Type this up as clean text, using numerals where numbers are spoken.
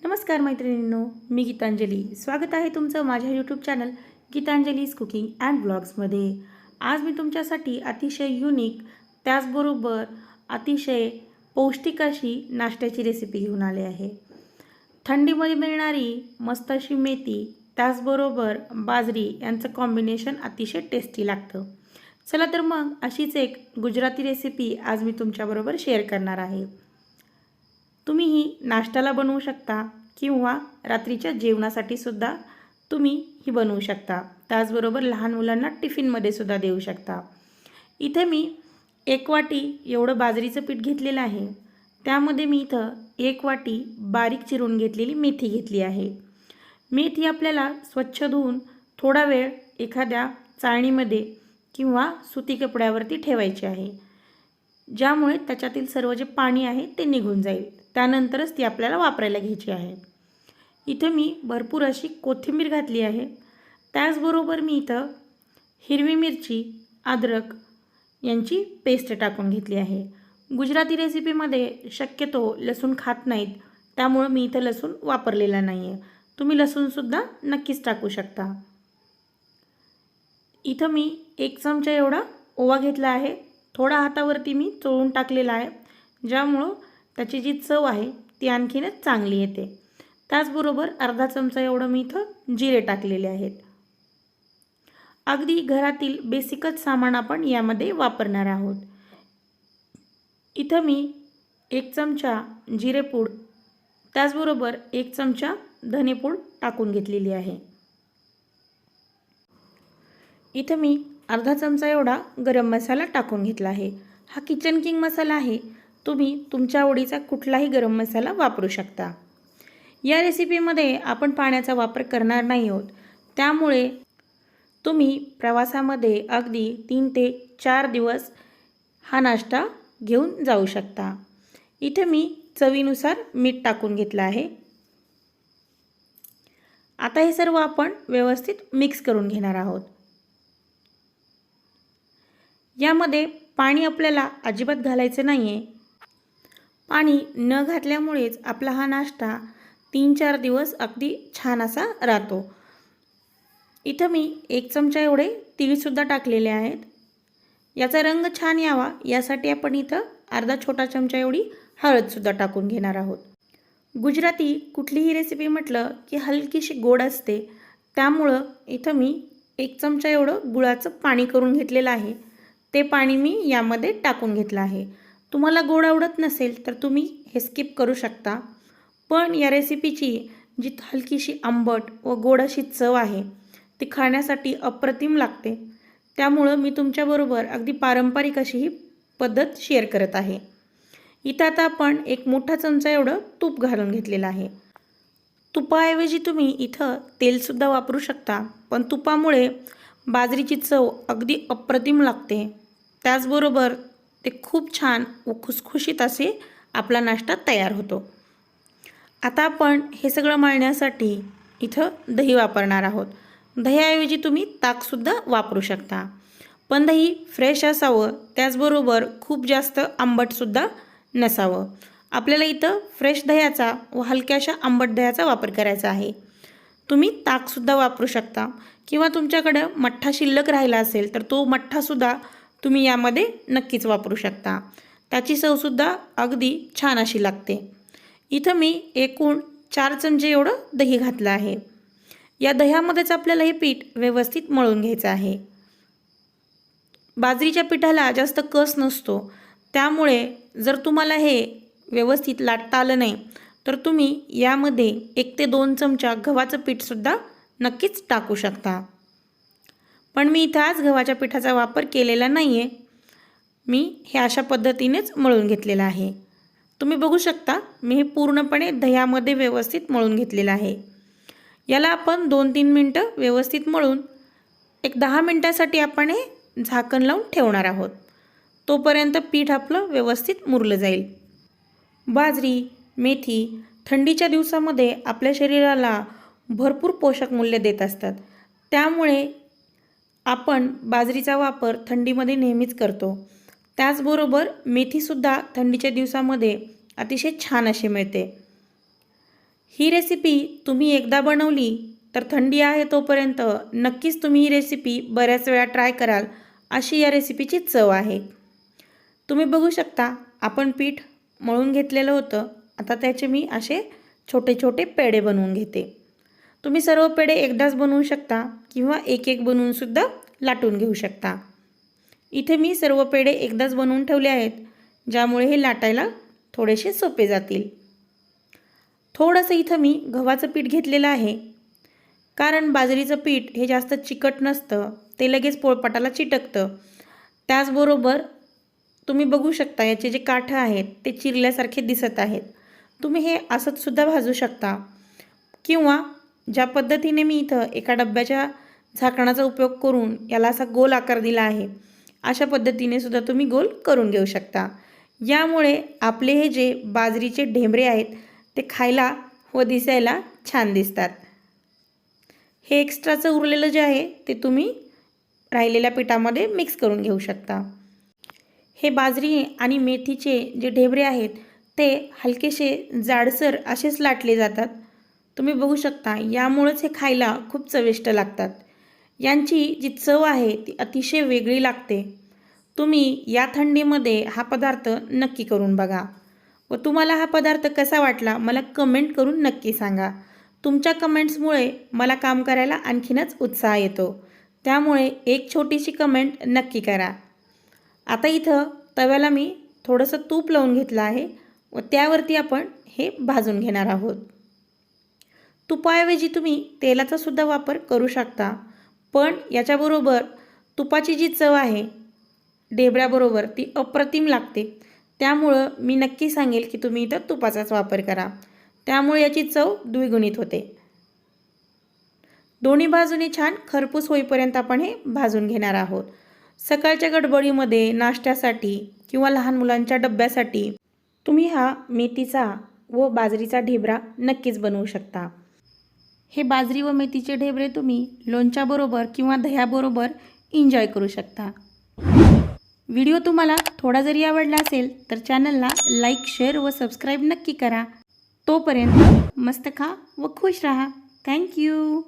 नमस्कार मैत्रिणींनो, मी गीतांजली. स्वागत आहे तुमचं माझ्या यूट्यूब चॅनल गीतांजलीज कुकिंग अँड ब्लॉग्समध्ये. आज मी तुमच्यासाठी अतिशय युनिक त्याचबरोबर अतिशय पौष्टिक अशी नाश्त्याची रेसिपी घेऊन आले आहे. थंडीमध्ये मिळणारी मस्त अशी मेथी त्याचबरोबर बाजरी यांचं कॉम्बिनेशन अतिशय टेस्टी लागतं. चला तर मग अशीच एक गुजराती रेसिपी आज मी तुमच्याबरोबर शेअर करणार आहे. तुम्ही ही नाश्त्याला बनवू शकता किंवा रात्रीच्या जेवणासाठी सुद्धा तुम्ही ही बनवू शकता. त्याचबरोबर लहान मुलांना टिफिनमध्ये सुद्धा देऊ शकता. इथे मी 1 वाटी एवढं बाजरीचं पीठ घेतलेलं आहे. त्यामध्ये मी इथं 1 वाटी बारीक चिरून घेतलेली मेथी घेतली आहे. मेथी आपल्याला स्वच्छ धुवून थोडा वेळ एखाद्या चाळणीमध्ये किंवा सुती कपड्यावरती ठेवायची आहे, ज्यामुळे त्याच्यातील सर्व जे पाणी आहे ते निघून जाईल. त्यानंतरच ती आपल्याला वापरायला घ्यायची आहे. इथं मी भरपूर अशी कोथिंबीर घातली आहे. त्याचबरोबर मी इथं हिरवी मिरची, अद्रक यांची पेस्ट टाकून घेतली आहे. गुजराती रेसिपीमध्ये शक्यतो लसूण खात नाहीत, त्यामुळे मी इथं लसूण वापरलेला नाही आहे. तुम्ही लसूणसुद्धा नक्कीच टाकू शकता. इथं मी 1 चमचा एवढा ओवा घेतला आहे. थोडा हातावरती मी चोळून टाकलेला आहे, ज्यामुळं त्याची जी चव आहे ती आणखीनच चांगली येते. त्याचबरोबर अर्धा चमचा एवढं मी इथं जिरे टाकलेले आहेत. अगदी घरातील बेसिकच सामान आपण यामध्ये वापरणार आहोत. इथं मी 1 चमचा जिरेपूड त्याचबरोबर 1 चमचा धनेपूड टाकून घेतलेली आहे. इथं मी अर्धा चमचा एवढा गरम मसाला टाकून घेतला आहे. हा किचन किंग मसाला आहे. तुम्ही तुमच्या आवडीचा कुठलाही गरम मसाला वापरू शकता. या रेसिपीमध्ये आपण पाण्याचा वापर करणार नाही आहोत, त्यामुळे तुम्ही प्रवासामध्ये अगदी 3 ते 4 दिवस हा नाश्ता घेऊन जाऊ शकता. इथे मी चवीनुसार मीठ टाकून घेतलं आहे. आता हे सर्व आपण व्यवस्थित मिक्स करून घेणार आहोत. यामध्ये पाणी आपल्याला अजिबात घालायचं नाही आहे. पाणी न घातल्यामुळेच आपला हा नाश्ता 3-4 दिवस अगदी छान असा राहतो. इथं मी 1 चमचा एवढे तीळसुद्धा टाकलेले आहेत. याचा रंग छान यावा यासाठी आपण इथं अर्धा छोटा चमचा एवढी हळदसुद्धा टाकून घेणार आहोत. गुजराती कुठलीही रेसिपी म्हटलं की हलकीशी गोड असते, त्यामुळं इथं मी 1 चमचा एवढं गुळाचं पाणी करून घेतलेलं आहे. ते पाणी मी यामध्ये टाकून घेतलं आहे. तुम्हाला गोड आवडत नसेल तर तुम्ही हे स्किप करू शकता, पण या रेसिपीची जी हलकीशी आंबट व गोड अशी चव आहे ती खाण्यासाठी अप्रतिम लागते. त्यामुळं मी तुमच्याबरोबर अगदी पारंपरिक अशी ही पद्धत शेअर करत आहे. इथं आता आपण 1 मोठा चमचा एवढं तूप घालून घेतलेलं आहे. तुपाऐवजी तुम्ही इथं तेलसुद्धा वापरू शकता, पण तुपामुळे बाजरीची चव अगदी अप्रतिम लागते. त्याचबरोबर ते खूप छान व खुसखुशीत असे आपला नाश्ता तयार होतो. आता आपण हे सगळं मळण्यासाठी इथं दही वापरणार आहोत. दह्याऐवजी तुम्ही ताकसुद्धा वापरू शकता, पण दही फ्रेश असावं, त्याचबरोबर खूप जास्त आंबटसुद्धा नसावं. आपल्याला इथं फ्रेश दह्याचा व हलक्याशा आंबट दह्याचा वापर करायचा आहे. तुम्ही ताकसुद्धा वापरू शकता किंवा तुमच्याकडं मठ्ठा शिल्लक राहिला असेल तर तो मठ्ठासुद्धा तुम्ही यामध्ये नक्कीच वापरू शकता. त्याची चवसुद्धा अगदी छान अशी लागते. इथं मी एकूण 4 चमचे एवढं दही घातलं आहे. या दह्यामध्येच आपल्याला हे पीठ व्यवस्थित मळून घ्यायचं आहे. बाजरीच्या पिठाला जास्त कस नसतो, त्यामुळे जर तुम्हाला हे व्यवस्थित लाटता आलं नाही तर तुम्ही यामध्ये 1 ते 2 चमचा गव्हाचं पीठसुद्धा नक्कीच टाकू शकता. पण मी इथं आज गव्हाच्या पिठाचा वापर केलेला नाही आहे. मी हे अशा पद्धतीनेच मळून घेतलेलं आहे. तुम्ही बघू शकता मी हे पूर्णपणे दह्यामध्ये व्यवस्थित मळून घेतलेलं आहे. याला आपण 2-3 मिनटं व्यवस्थित मळून 10 मिनटासाठी आपण हे झाकण लावून ठेवणार आहोत. तोपर्यंत पीठ आपलं व्यवस्थित मुरलं जाईल. बाजरी, मेथी थंडीच्या दिवसामध्ये आपल्या शरीराला भरपूर पोषक मूल्य देत असतात, त्यामुळे आपण बाजरीचा वापर थंडीमध्ये नेहमीच करतो. त्याचबरोबर मेथीसुद्धा थंडीच्या दिवसामध्ये अतिशय छान अशी मिळते. ही रेसिपी तुम्ही एकदा बनवली तर थंडी आहे तोपर्यंत नक्कीच तुम्ही ही रेसिपी बऱ्याच वेळा ट्राय कराल, अशी या रेसिपीची चव आहे। तुम्ही बघू शकता आपण पीठ मळून घेतलेलं होतं। आता त्याचे मी असे छोटे छोटे पेढे बनवून घेते। तुम्ही सर्व पेढे एकदाच बनवू शकता किंवा एक एक बनवून सुद्धा लाटून घेऊ शकता। इथे मी सर्व पेढे एकदाच बनवून ठेवले आहेत, ज्यामुळे हे लाटायला थोडेसे सोपे जातील। थोडंसं इथं मी गव्हाचं पीठ घेतलेलं आहे, कारण बाजरीचं पीठ हे जास्त चिकट नसतं, ते लगेच पोळपाटाला चिटकतं। त्याचबरोबर तुम्ही बघू शकता याचे जे काठ आहेत ते चिरल्यासारखे दिसत आहेत। तुम्ही हे असंच सुद्धा भाजू शकता किंवा ज्या पद्धतीने मी इथं एका डब्याच्या झाकणाचा उपयोग करून याला असा गोल आकार दिला आहे, अशा पद्धतीने सुद्धा तुम्ही गोल करून घेऊ शकता। यामुळे आपले हे जे बाजरीचे ढेबरे आहेत ते खायला व दिसायला छान दिसतात। हे एक्स्ट्राचं उरलेलं जे आहे ते तुम्ही राहिलेल्या पिठामध्ये मिक्स करून घेऊ शकता। हे बाजरी आणि मेथीचे जे ढेबरे आहेत ते हलकेसे जाडसर असेच लाटले जातात। तुम्ही बघू शकता यामुळेच हे खायला खूप चविष्ट लागतात। यांची जी चव आहे ती अतिशय वेगळी लागते। तुम्ही या थंडीमध्ये हा पदार्थ नक्की करून बघा व तुम्हाला हा पदार्थ कसा वाटला मला कमेंट करून नक्की सांगा। तुमच्या कमेंट्समुळे मला काम करायला आणखीनच उत्साह येतो, त्यामुळे एक छोटीशी कमेंट नक्की करा। आता इथं तव्याला मी थोडंसं तूप लावून घेतलं आहे व त्यावरती आपण हे भाजून घेणार आहोत। तुपाऐवजी तुम्ही तेलाचा सुद्धा वापर करू शकता, पण याच्याबरोबर तुपाची जी चव आहे ढेबऱ्याबरोबर ती अप्रतिम लागते। त्यामुळं मी नक्की सांगेल की तुम्ही इथं तुपाचाच वापर करा, त्यामुळे याची चव द्विगुणित होते। दोन्ही बाजूने छान खरपूस होईपर्यंत आपण हे भाजून घेणार आहोत। सकाळच्या गडबडीमध्ये नाश्त्यासाठी किंवा लहान मुलांच्या डब्यासाठी तुम्ही हा मेथीचा व बाजरीचा ढेबरा नक्कीच बनवू शकता। हे बाजरी व मेथीचे ढेबरे तुम्ही लोणच्याबरोबर किंवा दह्याबरोबर एन्जॉय करू शकता। व्हिडिओ तुम्हाला थोडा जरी आवडला असेल तर चॅनलला लाईक, शेअर व सबस्क्राईब नक्की करा। तोपर्यंत मस्त खा व खुश राहा। थँक्यू।